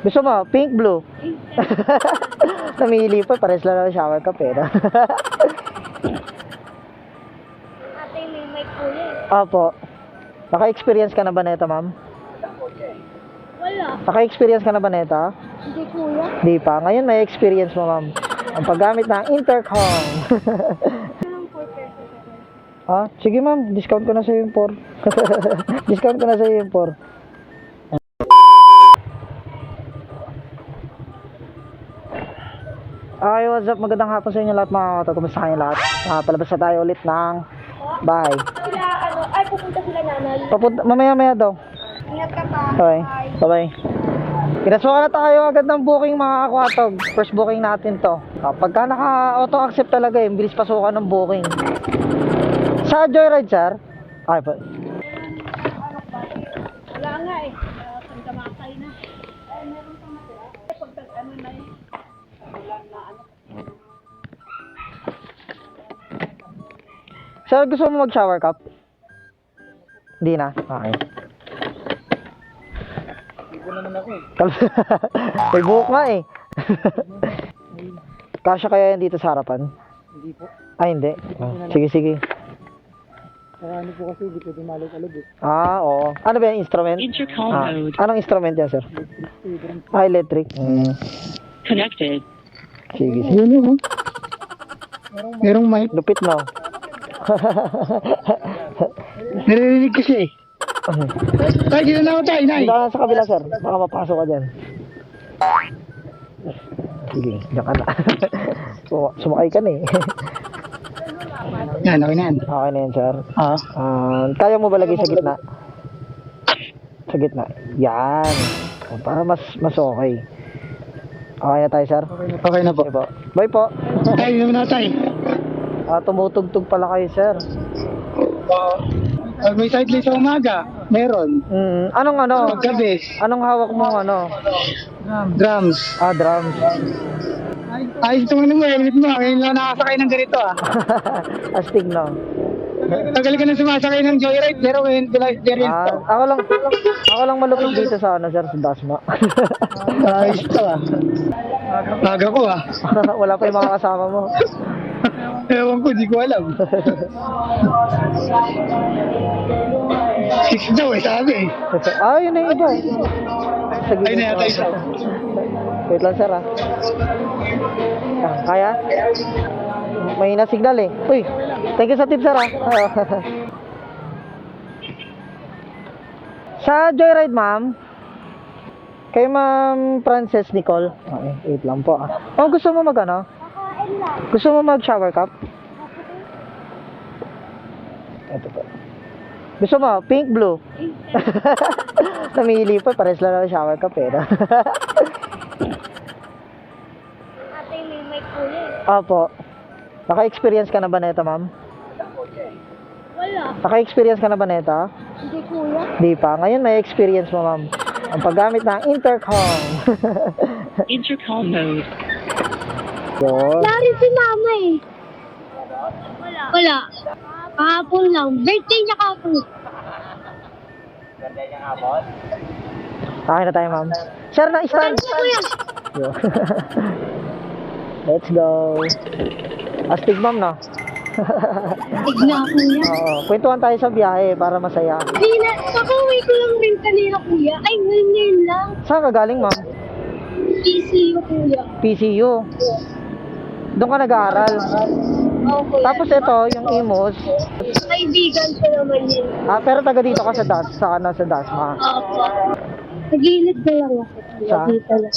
Gusto mo? Pink, blue? Namili pa, pares lang ng shower cup eh. Ate, may mic po yan. Opo. Naka-experience ka na ba nito, ma'am? Wala. Naka-experience ka na ba nito? Hindi kuya. Di pa. Ngayon may experience mo, ma'am. Ang paggamit ng intercom. Anong 4 pesos ako? Ah, sige ma'am, discount ko na sa yung 4. Discount ko na sa yung 4. Okay, what's up? Magandang hapon sa inyo lahat mga kato. Kumusta kayo lahat? Palabas na tayo ulit ng bahay. Sila, ay pupunta sila nanay. Mamaya daw. Ingat ka pa. Okay, bye-bye. Pinasukan na tayo agad ng booking mga kakwatog. First booking natin to. Pagka naka-auto-accept talaga eh, bilis pasukan ng booking. Sa Joyride, sir? Ay po. Wala nga eh. Pagkamakay na. Ay, meron pang matira. Pagka ano na eh. Wala na ano. Sir, gusto mo mag-shower cup? Hindi na? Okay. Hindi ko naman ako eh. May buhok nga eh. Kasya kaya yan dito sa harapan? Hindi po. Ay, hindi. Sige. Saka ano po kasi, hindi pwede malog-alog eh. Ah, oo. Ano ba yung instrument? Intercom mode. Anong instrument yan, sir? Ah, electric. Connected. Sige. Yun yun, merong mic. Lupit, no? Naririnig kasi eh. Ay, gina na ako tayo, Nay. Dito ka na sa kabila, sir. Baka mapasok ka dyan. Sige, diyan ka na. Sumakay ka na eh. Yan, okay na yan. Okay na yan, sir. Ah. Kaya mo ba lagay sa gitna? Sa gitna. Yan. Para mas okay. Okay na tayo, sir? Okay na po. Okay po. Bye po. Ay, yun na tayo. Tumutugtog pala kayo, sir. May sideline sa umaga. Meron. Anong Paggabi. Anong hawak mo Drums. Drums. Ay, ito mo helmet mo. Ngayon lang nakasakay ng ganito ah. Astig, no? Tagal ka na sumasakay ng joyride. Pero ngayon, ganito. Ako lang malupit dito sa sir, sa Dasma. Ayos to ah. Aga ko ah. Wala pa yung mga kasama mo. Ewan ko, di ko alam. 6 daw eh, sabi eh. Yun na yung iba. Ay na yata isa. Wait lang, sir, kaya? May na-signal eh. Uy, thank you sa tip, sir, Sa Joyride, ma'am. Kay Ma'am Frances Nicole. Okay, wait lang po, gusto mo Kakain lang. Gusto mo mag-shower cup? Ito po. Gusto mo? Pink, blue? Namili pa, pares lang ng shower cup eh. Ate, may mic po yan. Opo. Naka-experience ka na ba nito, ma'am? Wala. Naka-experience ka na ba nito? Hindi kuya. Di pa. Ngayon may experience mo, ma'am. Ang paggamit ng intercom. Intercom mode. Yun. Lari si mama eh. Wala. Kahapon lang. Birthday niya kahapon. Okay na tayo, ma'am. Sir, na-stand. Ano kuya? Yun. Let's go. Astig, ma'am, no? Tignan ko niya. Oo. Kwentuhan tayo sa biyahe para masaya. Kakauwi ko lang rin kanina kuya. Ay, ngayon lang. Saan ka galing, ma'am? ECU kuya. PCU. Doon ka nag-aaral. Oo kuya. Tapos ito, yung Imus. Kaibigan ko naman yun. Pero taga dito ka sa Dasma. Opo. Nagilid ko lang ako. Sa? Dito lang.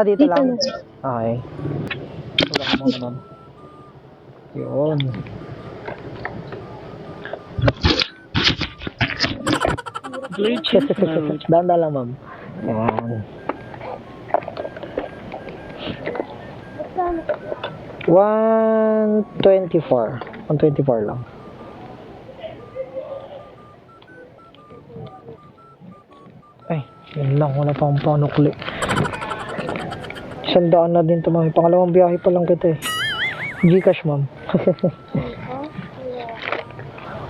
Dito Dito lang. lang. Okay. Wala ka muna, ma'am. Yun. Bluetooth mode. Danda lang, ma'am. Yan. 124. 124 lang. Ay, yun lang. Wala pa akong panukli. 100 na din ito, ma'am. Pangalawang biyahe pa lang kita eh. Gcash, ma'am.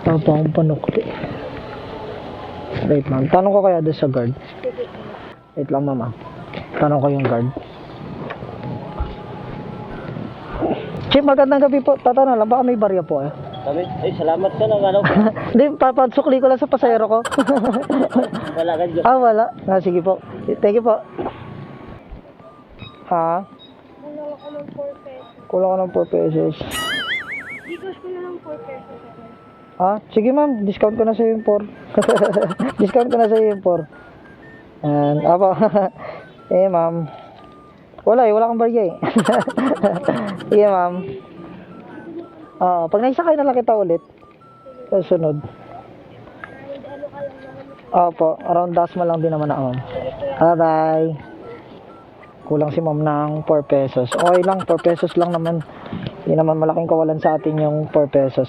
Wala pa akong panukli. Wait, ma'am. Tanong ko kaya doon sa guard. Wait lang, ma'am. Tanong ko yung guard. Chief, magandang gabi po. Tatanong lang, baka may barya po eh. Kami, ay salamat ka ng ano. Hindi, papansukli ko lang sa pasayero ko. Wala ka dyan. Wala. Sige po. Thank you po. Ha? Kulang ako ng 4 pesos. Kulang ko ng 4 pesos. Gcash ko na lang 4 pesos ako. Sige ma'am, discount ko na sa yung 4. Discount ko na sa yung 4. And, apo. Ma'am. Wala kang barya eh. Sige ma'am. Pag naisakay na lang kita ulit. Sunod. Opo, around dasma lang din naman ako ma'am. Bye-bye. Kulang si ma'am ng 4 pesos. Okay lang, 4 pesos lang naman. Hindi naman malaking kawalan sa atin yung 4 pesos.